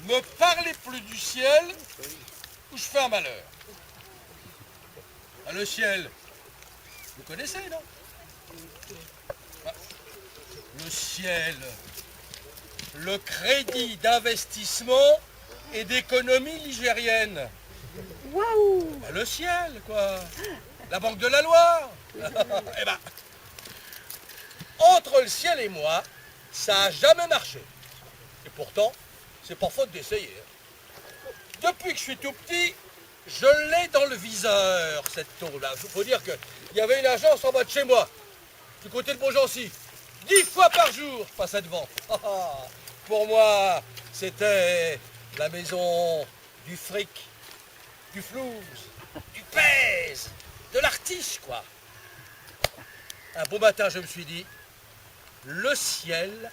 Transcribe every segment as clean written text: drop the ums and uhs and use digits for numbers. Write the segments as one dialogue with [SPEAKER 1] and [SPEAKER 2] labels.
[SPEAKER 1] Me parlez plus du ciel ou je fais un malheur. Ah, le ciel, vous connaissez, non? Ah, le ciel, le crédit d'investissement et d'économie ligérienne.
[SPEAKER 2] Waouh!
[SPEAKER 1] Ah, le ciel, quoi. La Banque de la Loire. Eh ben, entre le ciel et moi, ça a jamais marché. Et pourtant, c'est pas faute d'essayer. Depuis que je suis tout petit, je l'ai dans le viseur, cette tour-là. Il faut dire qu'il y avait une agence en bas de chez moi, du côté de Beaugency. 10 fois par jour, je passais devant. Pour moi, c'était la maison du fric, du flouze, du pèse, de l'artiche, quoi. Un beau matin, je me suis dit, le ciel,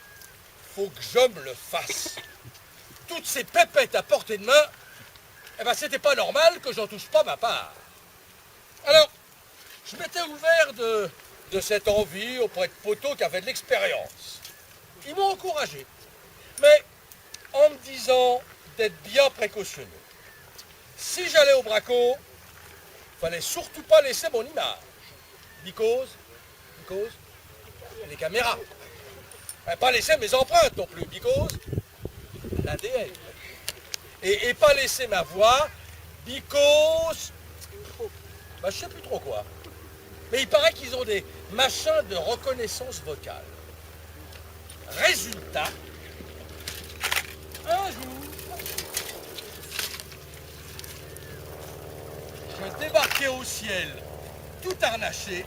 [SPEAKER 1] faut que je me le fasse. Toutes ces pépettes à portée de main, eh ben, c'était pas normal que j'en touche pas ma part. Alors, je m'étais ouvert de cette envie auprès de poteaux qui avaient de l'expérience. Ils m'ont encouragé, mais en me disant d'être bien précautionneux. Si j'allais au braco, fallait surtout pas laisser mon image. Because, les caméras. Pas laisser mes empreintes non plus, because l'ADN. Et pas laisser ma voix, because je sais plus trop quoi. Mais il paraît qu'ils ont des machins de reconnaissance vocale. Résultat, un jour, je débarquais au ciel, tout harnaché,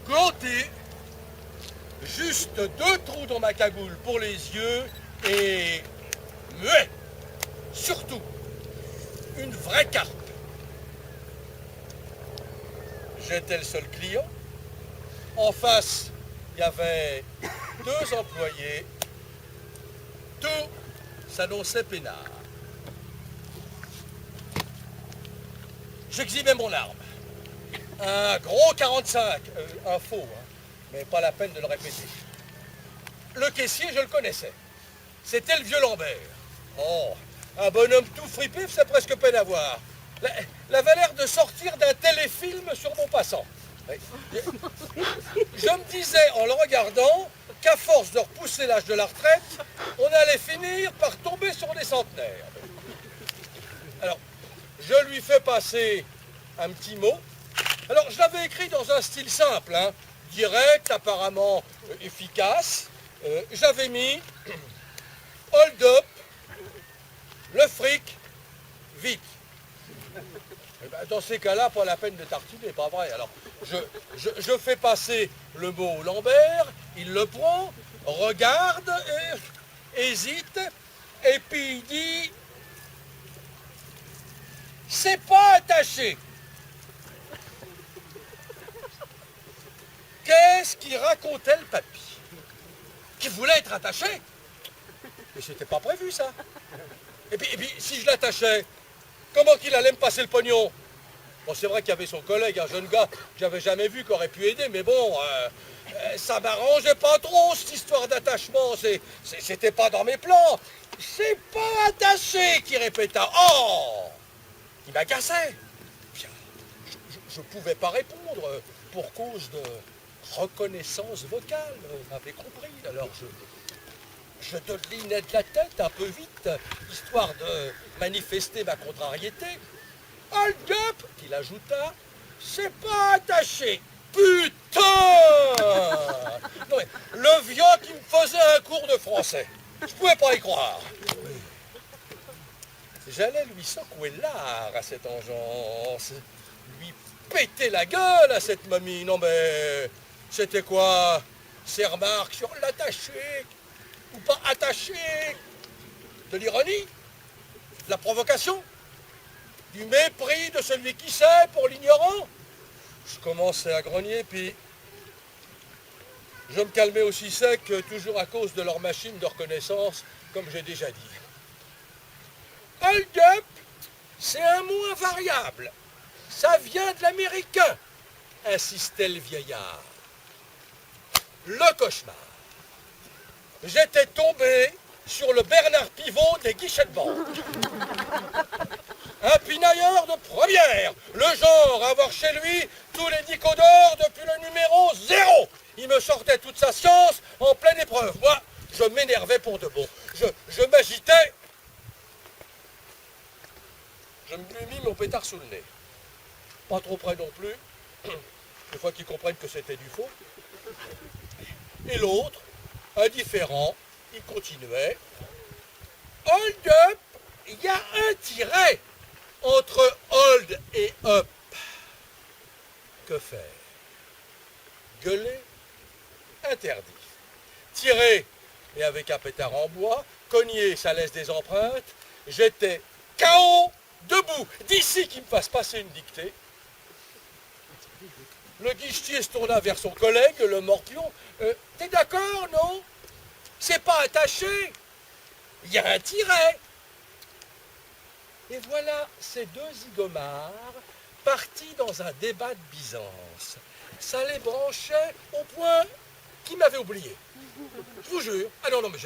[SPEAKER 1] ganté, juste 2 trous dans ma cagoule pour les yeux et muet. Surtout, une vraie carte. J'étais le seul client. En face, il y avait 2 employés. Tout s'annonçait peinard. J'exhibais mon arme. Un gros 45, un faux, hein, mais pas la peine de le répéter. Le caissier, je le connaissais. C'était le vieux Lambert. Oh, un bonhomme tout fripé, c'est presque peine à voir. L'avait l'air de sortir d'un téléfilm sur mon passant. Je me disais en le regardant qu'à force de repousser l'âge de la retraite, on allait finir par tomber sur des centenaires. Alors, je lui fais passer un petit mot. Alors, je l'avais écrit dans un style simple, hein, direct, apparemment efficace. J'avais mis hold up, le fric, vite. Et ben, dans ces cas-là, pas la peine de tartiner, pas vrai. Alors, je fais passer le mot au Lambert, il le prend, regarde, hésite, et puis il dit « C'est pas attaché ». Qu'est-ce qu'il racontait le papy? Qu'il voulait être attaché? Mais c'était pas prévu, ça. Et puis si je l'attachais, comment qu'il allait me passer le pognon? Bon, c'est vrai qu'il y avait son collègue, un jeune gars que j'avais jamais vu, qui aurait pu aider, mais bon, ça m'arrangeait pas trop, cette histoire d'attachement. C'était pas dans mes plans. C'est pas attaché, qui répéta. Oh! Il m'agaçait. Je pouvais pas répondre pour cause de reconnaissance vocale, vous m'avez compris. Alors je dodelinais de la tête un peu vite, histoire de manifester ma contrariété. Hold up, il ajouta, c'est pas attaché. Putain! Non, mais le vieux qui me faisait un cours de français. Je pouvais pas y croire. J'allais lui secouer l'art à cette engeance, lui péter la gueule à cette mamie. Non mais, c'était quoi ces remarques sur l'attaché ou pas attaché? De l'ironie? De la provocation? Du mépris de celui qui sait pour l'ignorant? Je commençais à grogner, puis je me calmais aussi sec, toujours à cause de leur machine de reconnaissance, comme j'ai déjà dit. Hold up, c'est un mot invariable. Ça vient de l'américain, insistait le vieillard. Le cauchemar. j'étais tombé sur le Bernard Pivot des guichets de banque. Un pinailleur de première, le genre à avoir chez lui tous les nicodores depuis le numéro 0. Il me sortait toute sa science en pleine épreuve. Moi, je m'énervais pour de bon. Je m'agitais. Je me lui mis mon pétard sous le nez. Pas trop près non plus, une fois qu'ils comprennent que c'était du faux. Et l'autre, indifférent, il continuait. Hold up, il y a un tiret entre hold et up. Que faire? Gueuler? Interdit. Tirer, et avec un pétard en bois, cogner, ça laisse des empreintes. J'étais KO, debout, d'ici qu'il me fasse passer une dictée. Le guichetier se tourna vers son collègue, le morpion. T'es d'accord, non? C'est pas attaché. Il y a un tiret. Et voilà ces deux zigomards partis dans un débat de Byzance. Ça les branchait au point qu'ils m'avaient oublié. Je vous jure. Ah non, mais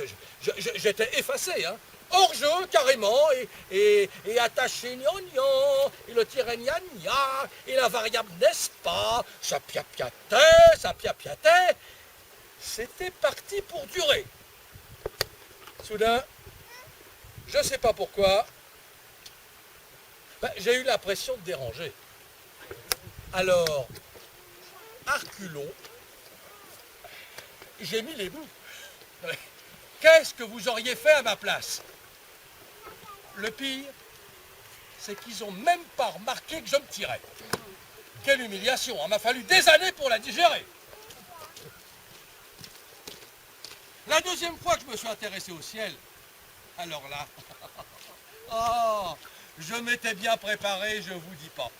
[SPEAKER 1] j'étais effacé, hein. Hors jeu, carrément, et attaché gnangnan, et le tiret gna, et la variable n'est-ce pas, ça piapiatait. C'était parti pour durer. Soudain, je ne sais pas pourquoi, j'ai eu l'impression de déranger. Alors, à reculons, j'ai mis les bouts. Qu'est-ce que vous auriez fait à ma place? Le pire, c'est qu'ils n'ont même pas remarqué que je me tirais. Quelle humiliation, il m'a fallu des années pour la digérer. La deuxième fois que je me suis intéressé au ciel, alors là, oh, je m'étais bien préparé, je vous dis pas.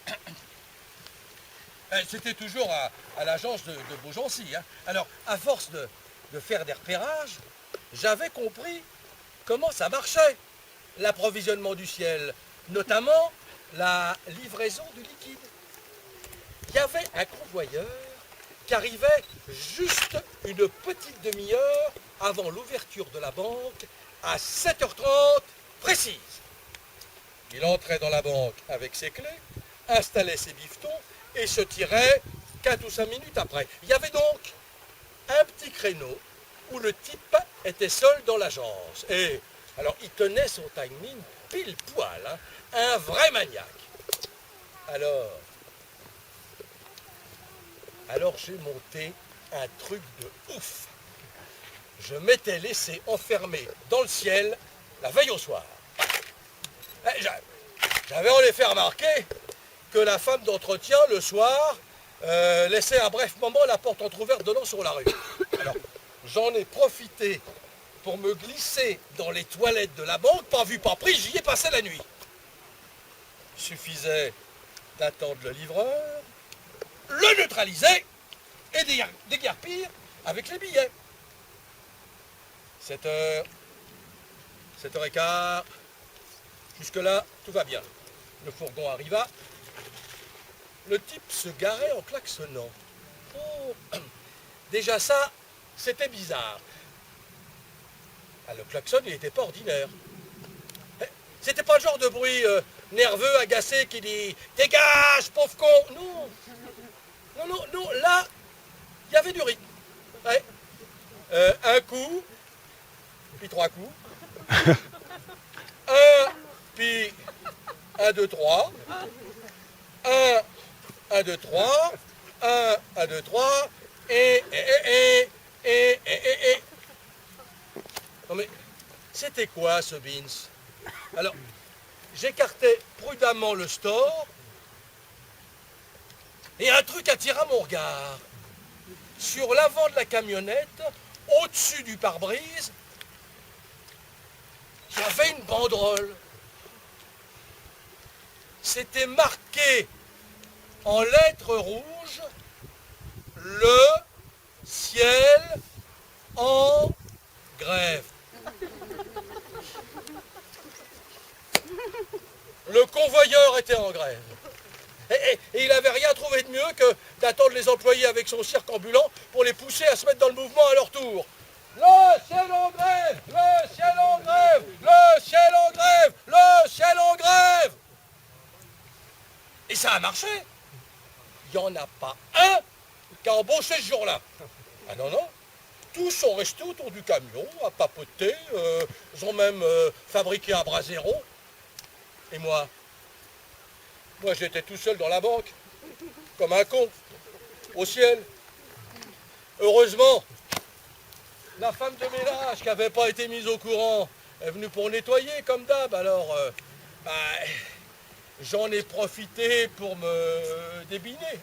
[SPEAKER 1] C'était toujours à l'agence de Beaugency, hein. Alors, à force de faire des repérages, j'avais compris comment ça marchait, l'approvisionnement du ciel, notamment la livraison du liquide. Il y avait un convoyeur qui arrivait juste une petite demi-heure avant l'ouverture de la banque à 7h30 précise. Il entrait dans la banque avec ses clés, installait ses bifetons et se tirait 4 ou 5 minutes après. Il y avait donc un petit créneau où le type était seul dans l'agence. Et alors, il tenait son timing pile poil, hein, un vrai maniaque. Alors j'ai monté un truc de ouf. Je m'étais laissé enfermer dans le ciel la veille au soir. J'avais en effet remarqué que la femme d'entretien, le soir, laissait un bref moment la porte entrouverte donnant sur la rue. Alors, j'en ai profité pour me glisser dans les toilettes de la banque, pas vu, pas pris, j'y ai passé la nuit. Suffisait d'attendre le livreur, le neutraliser et déguerpir avec les billets. 7h, 7h15, jusque-là, tout va bien. Le fourgon arriva. Le type se garait en klaxonnant. Oh, déjà ça, c'était bizarre. Le klaxon, il n'était pas ordinaire. C'était pas le genre de bruit nerveux, agacé, qui dit « Dégage, pauvre con !» Non, là, il y avait du rythme. Ouais. Un coup, puis 3 coups. Puis 1, 2, 3. 1, 2, 3. 1, 2, 3. Et. Non mais, c'était quoi ce Beans? Alors, j'écartais prudemment le store et un truc attira mon regard. Sur l'avant de la camionnette, au-dessus du pare-brise, il y avait une banderole. C'était marqué en lettres rouges « Le ciel en grève ». Le convoyeur était en grève. Et il n'avait rien trouvé de mieux que d'attendre les employés avec son cirque ambulant pour les pousser à se mettre dans le mouvement à leur tour. Le ciel en grève! Le ciel en grève! Le ciel en grève! Le ciel en grève! Et ça a marché. Il n'y en a pas un qui a embauché ce jour-là. Ah non, non. Tous sont restés autour du camion, à papoter. Ils ont même fabriqué un brasero. Et moi j'étais tout seul dans la banque, comme un con, au ciel. Heureusement, la femme de ménage qui n'avait pas été mise au courant est venue pour nettoyer comme d'hab. Alors, j'en ai profité pour me débiner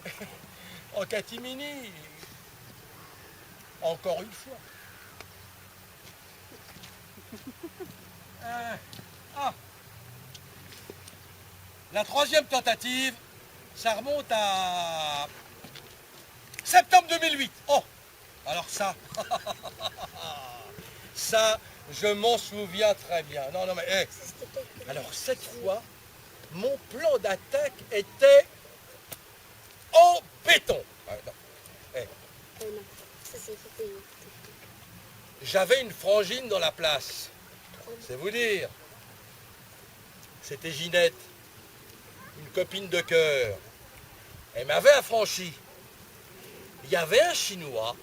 [SPEAKER 1] en catimini. Encore une fois. La troisième tentative, ça remonte à septembre 2008. Oh, alors ça, ça, je m'en souviens très bien. Non, non, mais, alors cette fois, mon plan d'attaque était en béton. J'avais une frangine dans la place. C'est vous dire. C'était Ginette, une copine de cœur. Elle m'avait affranchi. Il y avait un Chinois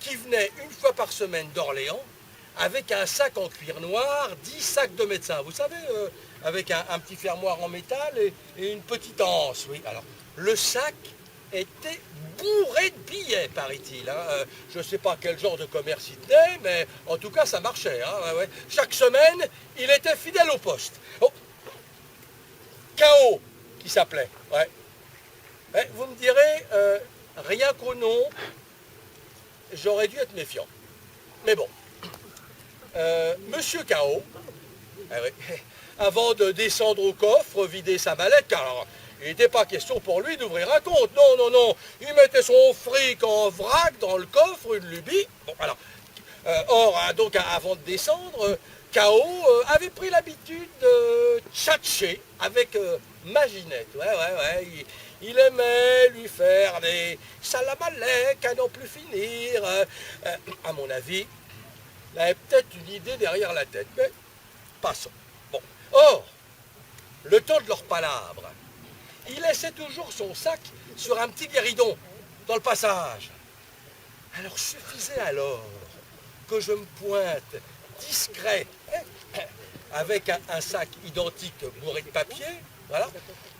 [SPEAKER 1] qui venait une fois par semaine d'Orléans avec un sac en cuir noir, 10 sacs de médecin. Vous savez, avec un petit fermoir en métal et une petite anse. Oui, alors, le sac était bourré de billets, paraît-il. Hein. Je ne sais pas quel genre de commerce il tenait, mais en tout cas, ça marchait. Hein. Ouais, ouais. Chaque semaine, il était fidèle au poste. Oh. K.O. qui s'appelait. Ouais. Ouais, vous me direz, rien qu'au nom, j'aurais dû être méfiant. Mais bon. Monsieur K.O., avant de descendre au coffre, vider sa mallette, car il n'était pas question pour lui d'ouvrir un compte. Non, non, non. Il mettait son fric en vrac dans le coffre, une lubie. Bon, alors, donc, avant de descendre, K.O. avait pris l'habitude de tchatcher avec Maginette. Ouais. Il aimait lui faire des salamalek à n'en plus finir. À mon avis, il avait peut-être une idée derrière la tête, mais passons. Bon. Or, le temps de leur palabre, il laissait toujours son sac sur un petit guéridon dans le passage. Alors suffisait alors que je me pointe discret avec un sac identique bourré de papier, voilà,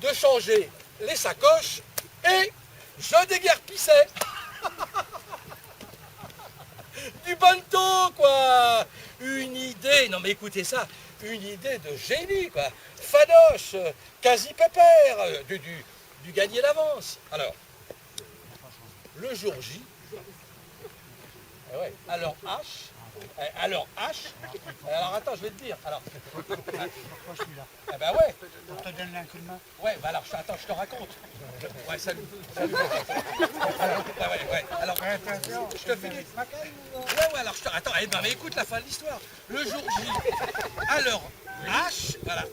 [SPEAKER 1] de changer les sacoches et je déguerpissais. Du bonneton, quoi. Une idée, non mais écoutez ça, une idée de génie, quoi. Fadoche, quasi pépère, du gagné d'avance. Alors, le jour J, alors attends, je vais te dire. Alors,
[SPEAKER 3] Pourquoi je suis là?
[SPEAKER 1] eh ben ouais.
[SPEAKER 3] On te donne un coup de main?
[SPEAKER 1] Ouais, bah alors, attends, je te raconte. Ouais, salut. Ouais. Alors, je te fais des... Ouais, alors, attends, mais écoute la fin de l'histoire. Le jour J, alors, H, voilà,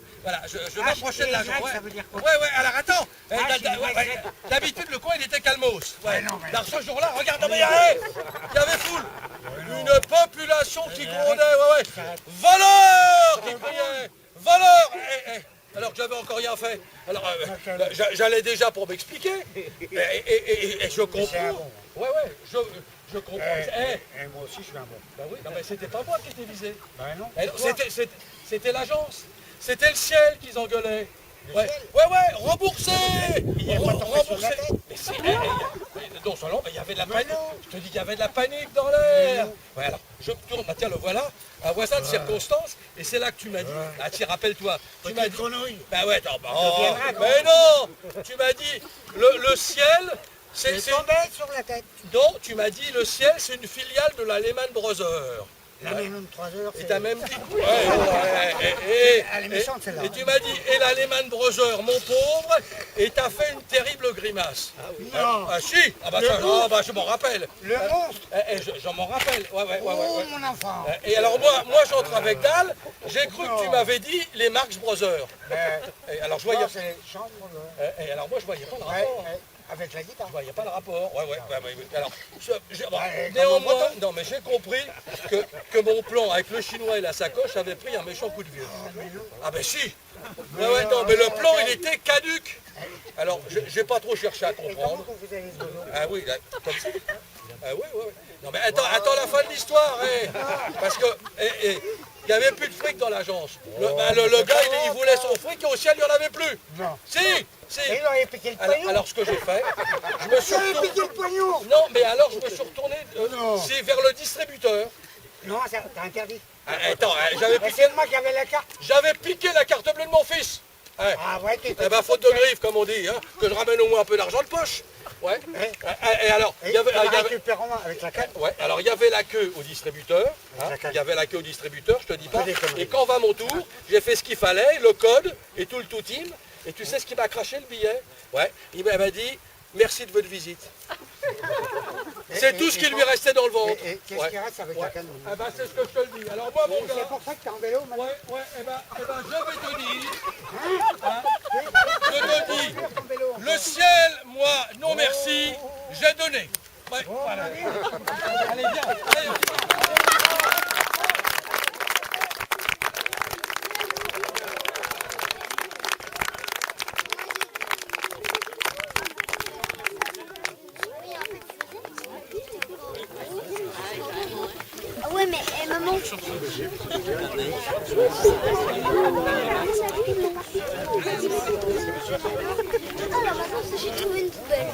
[SPEAKER 1] je m'approchais de la jambe.
[SPEAKER 3] Ça veut dire quoi?
[SPEAKER 1] Ouais, alors attends. D'habitude, le coin, il était calmos. Ouais. Alors, ce jour-là, regarde, il y avait foule. Une population qui grondait, ouais. Voleurs qui criaient. Voleurs. Alors que j'avais encore rien fait. Alors, j'allais déjà pour m'expliquer. Et je comprends. Ouais, je comprends.
[SPEAKER 3] Moi aussi, je suis un bon.
[SPEAKER 1] Bah oui, non, mais c'était pas moi qui étais visé.
[SPEAKER 3] Ben non.
[SPEAKER 1] C'était l'agence. C'était le ciel qu'ils engueulaient. Ouais, remboursé. Remboursé. Mais c'est... non seulement, mais il y avait de la panique. Je te dis qu'il y avait de la panique dans l'air. Ouais, alors, je me tourne, tiens, le voilà, un voisin de circonstance, et c'est là que tu m'as dit, ah tiens, rappelle-toi, tu m'as dit, bah ouais, mais non, tu m'as dit, le ciel, c'est
[SPEAKER 3] tombé sur la tête.
[SPEAKER 1] Non, tu m'as dit, le ciel, c'est une filiale de la Lehman Brothers.
[SPEAKER 3] La Lehman Brothers.
[SPEAKER 1] Et t'as même dit,
[SPEAKER 3] elle est méchante celle-là.
[SPEAKER 1] et tu m'as dit, et la Lehman Brothers, mon pauvre, et t'as fait une terrible grimace.
[SPEAKER 3] Ah oui. Non.
[SPEAKER 1] Ah si, je m'en rappelle.
[SPEAKER 3] Le monstre.
[SPEAKER 1] Je m'en rappelle, ouais.
[SPEAKER 3] Oh mon enfant.
[SPEAKER 1] Et alors moi j'entre avec dalle, j'ai cru que tu m'avais dit les Marx Brothers. Et alors je voyais...
[SPEAKER 3] C'est les chambres.
[SPEAKER 1] Et alors moi je voyais pas le rapport.
[SPEAKER 3] Avec la guitare.
[SPEAKER 1] Il n'y a pas de rapport. Ouais. Alors, bon,
[SPEAKER 3] Ouais,
[SPEAKER 1] néanmoins, non, mais j'ai compris que mon plan avec le chinois et la sacoche avait pris un méchant coup de vieux. Ah ben si. Ouais, non, mais le plan, il était caduc. Alors, j'ai pas trop cherché à
[SPEAKER 3] Et comment
[SPEAKER 1] comprendre.
[SPEAKER 3] vous faisiez ce boulot?
[SPEAKER 1] Ah oui, là, comme ça. Ah oui. Non mais attends la fin de l'histoire, parce que il n'y avait plus de fric dans l'agence. Le gars, il voulait son fric et au ciel, il n'y en avait plus.
[SPEAKER 3] Non.
[SPEAKER 1] Si.
[SPEAKER 3] Et il aurait piqué le pognon.
[SPEAKER 1] Alors ce que j'ai fait, je me suis
[SPEAKER 3] Il aurait
[SPEAKER 1] retourné.
[SPEAKER 3] piqué le pognon.
[SPEAKER 1] Non, mais alors je me suis retourné
[SPEAKER 3] Non.
[SPEAKER 1] c'est vers le distributeur.
[SPEAKER 3] Non, c'est interdit.
[SPEAKER 1] Attends,
[SPEAKER 3] Et c'est moi qui avais la carte.
[SPEAKER 1] j'avais piqué la carte bleue de mon fils.
[SPEAKER 3] Ah ouais, t'es...
[SPEAKER 1] Eh ben, faute de griffe, comme on dit, hein, que je ramène au moins un peu d'argent de poche. Ouais. Et alors,
[SPEAKER 3] Et
[SPEAKER 1] il y avait,
[SPEAKER 3] il la récupère en main avec la carte.
[SPEAKER 1] ouais, alors il y avait la queue au distributeur. Hein,
[SPEAKER 3] La carte.
[SPEAKER 1] il y avait la queue au distributeur, je te dis pas.
[SPEAKER 3] Des conneries.
[SPEAKER 1] Et quand va mon tour, j'ai fait ce qu'il fallait, le code et tout le tout team. Et tu sais ce qui m'a craché le billet? Ouais. Il m'a dit merci de votre visite. C'est tout ce qui lui restait dans le ventre.
[SPEAKER 3] Et qu'est-ce
[SPEAKER 1] Ouais.
[SPEAKER 3] qui reste avec la canne?
[SPEAKER 1] Eh ben, c'est ce que je te le dis. Alors moi, mon
[SPEAKER 3] C'est
[SPEAKER 1] gars,
[SPEAKER 3] pour ça que t'es en vélo maintenant.
[SPEAKER 1] ouais, eh ben, je vais te dire, je te dis,
[SPEAKER 3] En vélo.
[SPEAKER 1] le ciel, moi, non merci, j'ai donné. Ouais, voilà. Allez, viens, allez.
[SPEAKER 2] Ah ouais, mais maman. Alors maintenant, j'ai trouvé une poubelle.